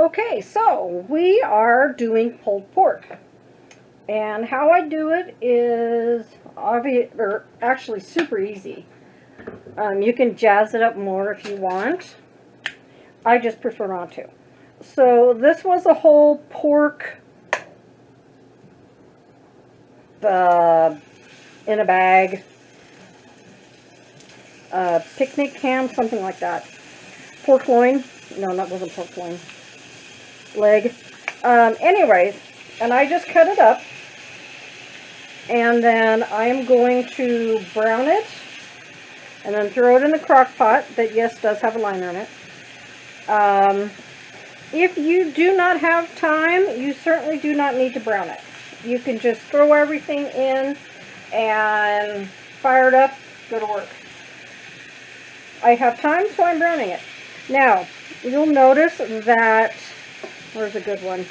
Okay, so we are doing pulled pork. And how I do it is obvious, or actually super easy. You can jazz it up more if you want. I just prefer not to. So this was a whole pork in a bag. Picnic ham, something like that. Pork loin. No, that wasn't pork loin. Leg. Anyways, and I just cut it up. And then I'm going to brown it. And then throw it in the crock pot that, yes, does have a liner in it. If you do not have time, you certainly do not need to brown it. You can just throw everything in and fire it up, go to work. I have time, so I'm browning it. Now, you'll notice that, where's a good one?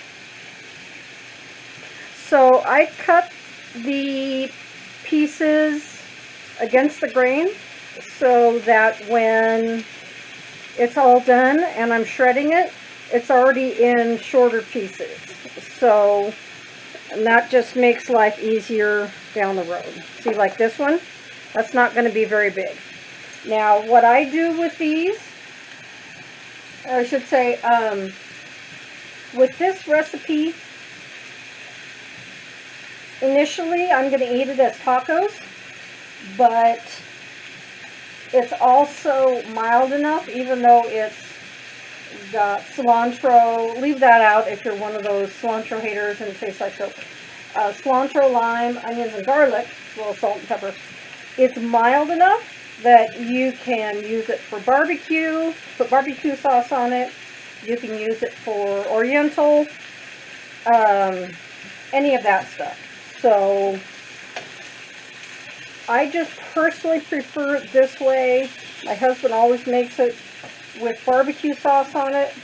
So I cut the pieces against the grain so that when it's all done and I'm shredding it, it's already in shorter pieces. So, and that just makes life easier down the road. See, like this one, that's not going to be very big. Now, what I do with these, or I should say, with this recipe, initially I'm going to eat it as tacos, but it's also mild enough, even though it's got cilantro. Leave that out if you're one of those cilantro haters and it tastes like soap. Cilantro, lime, onions, and garlic, a little salt and pepper. It's mild enough that you can use it for barbecue, put barbecue sauce on it. You can use it for oriental, any of that stuff. So I just personally prefer it this way. My husband always makes it with barbecue sauce on it.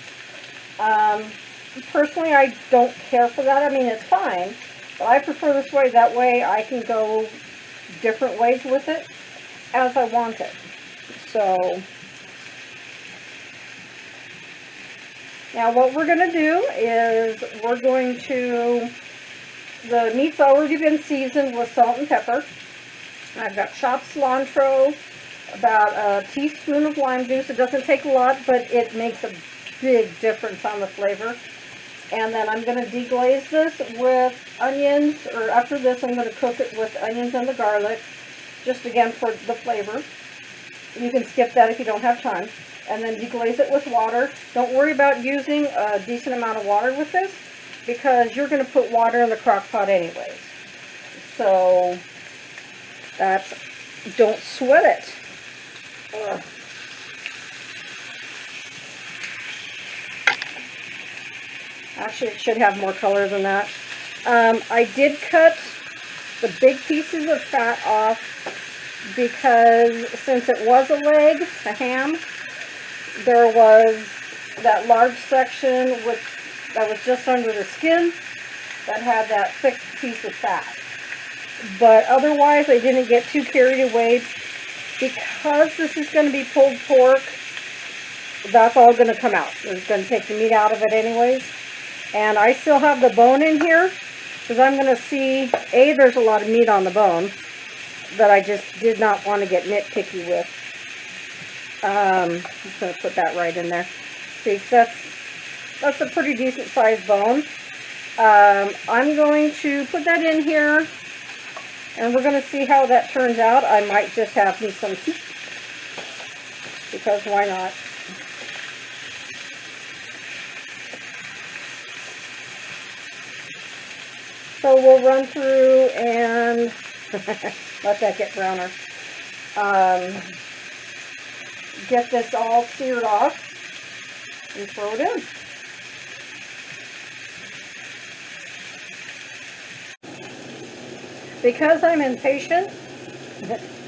Personally, I don't care for that. I mean, it's fine, but I prefer this way. That way I can go different ways with it as I want it. So now what we're going to do is we're going to, the meat's already been seasoned with salt and pepper. I've got chopped cilantro, about a teaspoon of lime juice. It doesn't take a lot, but it makes a big difference on the flavor. And then I'm going to deglaze this with onions, or after this I'm going to cook it with onions and the garlic, just again for the flavor. You can skip that if you don't have time. And then deglaze it with water. Don't worry about using a decent amount of water with this, because you're going to put water in the crock pot anyways. So that's, don't sweat it. Ugh. Actually, it should have more color than that. I did cut the big pieces of fat off because since it was a leg, a ham, there was that large section that was just under the skin that had that thick piece of fat. But otherwise, I didn't get too carried away. Because this is going to be pulled pork, that's all going to come out. It's going to take the meat out of it anyways. And I still have the bone in here, because I'm going to see, there's a lot of meat on the bone that I just did not want to get nitpicky with. I'm just going to put that right in there. See, that's a pretty decent sized bone. I'm going to put that in here. And we're going to see how that turns out. I might just have me some soup, because why not? So we'll run through and let that get browner. Get this all seared off and throw it in. Because I'm impatient,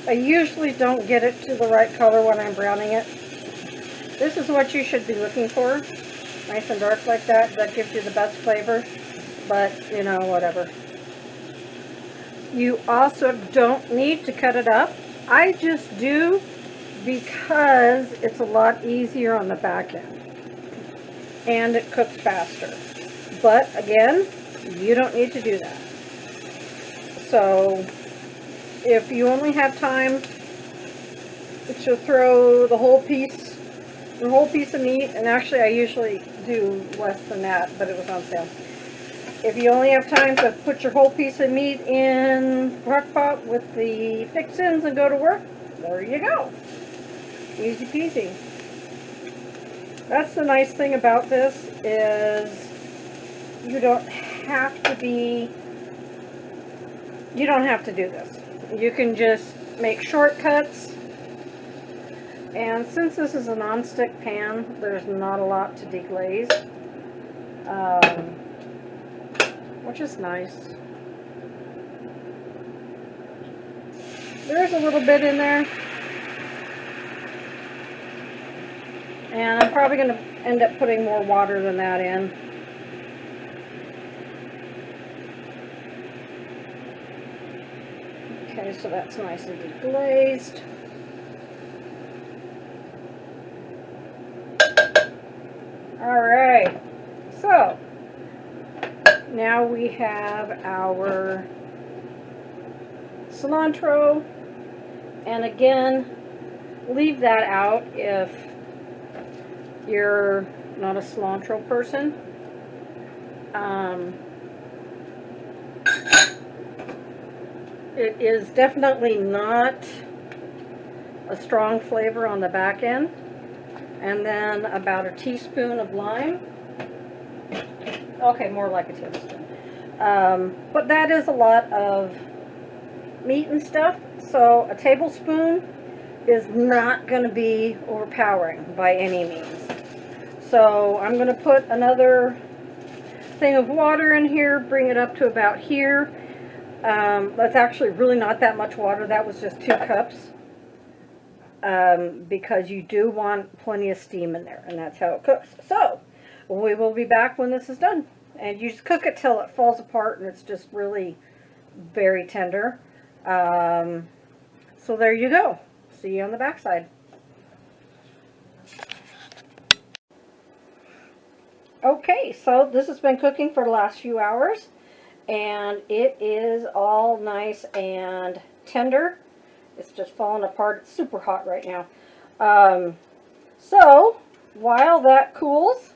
I usually don't get it to the right color when I'm browning it. This is what you should be looking for. Nice and dark like that. That gives you the best flavor. But, you know, whatever. You also don't need to cut it up. I just do because it's a lot easier on the back end. and it cooks faster. But again, you don't need to do that. So if you only have time to throw the whole piece of meat, and actually I usually do less than that, but it was on sale. If you only have time to put your whole piece of meat in crock pot with the fixins and go to work, there you go. Easy peasy. That's the nice thing about this, is you don't have to do this. You can just make shortcuts. And since this is a non-stick pan, there's not a lot to deglaze, which is nice. There's a little bit in there, and I'm probably going to end up putting more water than that in. Okay, so that's nice and deglazed. Alright, so now we have our cilantro, and again, leave that out if you're not a cilantro person. It is definitely not a strong flavor on the back end. And then about a teaspoon of lime. Okay, more like a tablespoon. But that is a lot of meat and stuff, so a tablespoon is not going to be overpowering by any means. So I'm going to put another thing of water in here, bring it up to about here. That's actually really not that much water. That was just 2 cups. Because you do want plenty of steam in there, and that's how it cooks. So we will be back when this is done, and you just cook it till it falls apart and it's just really very tender. So there you go. See you on the back side. Okay, so this has been cooking for the last few hours, and it is all nice and tender. It's just falling apart. It's super hot right now. So while that cools,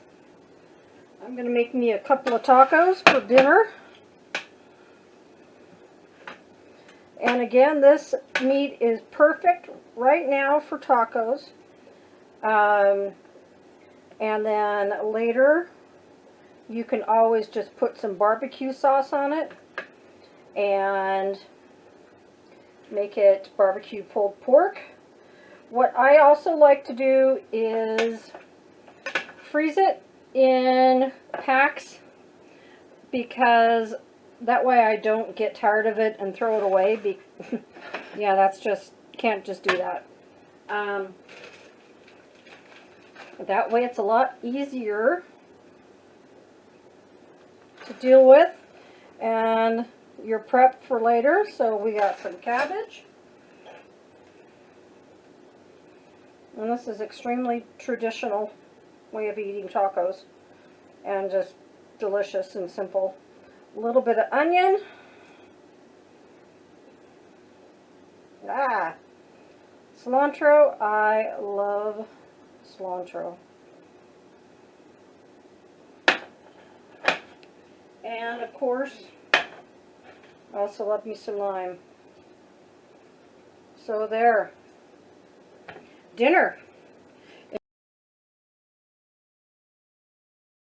I'm going to make me a couple of tacos for dinner. And again, this meat is perfect right now for tacos. And then later, you can always just put some barbecue sauce on it and make it barbecue pulled pork. What I also like to do is freeze it in packs, because that way I don't get tired of it and throw it away. Yeah, that's just, can't just do that. That way it's a lot easier to deal with, and you're prepped for later. So we got some cabbage, and this is extremely traditional way of eating tacos, and just delicious and simple. A little bit of onion, cilantro. I love cilantro. And of course, I also love me some lime. So there, dinner.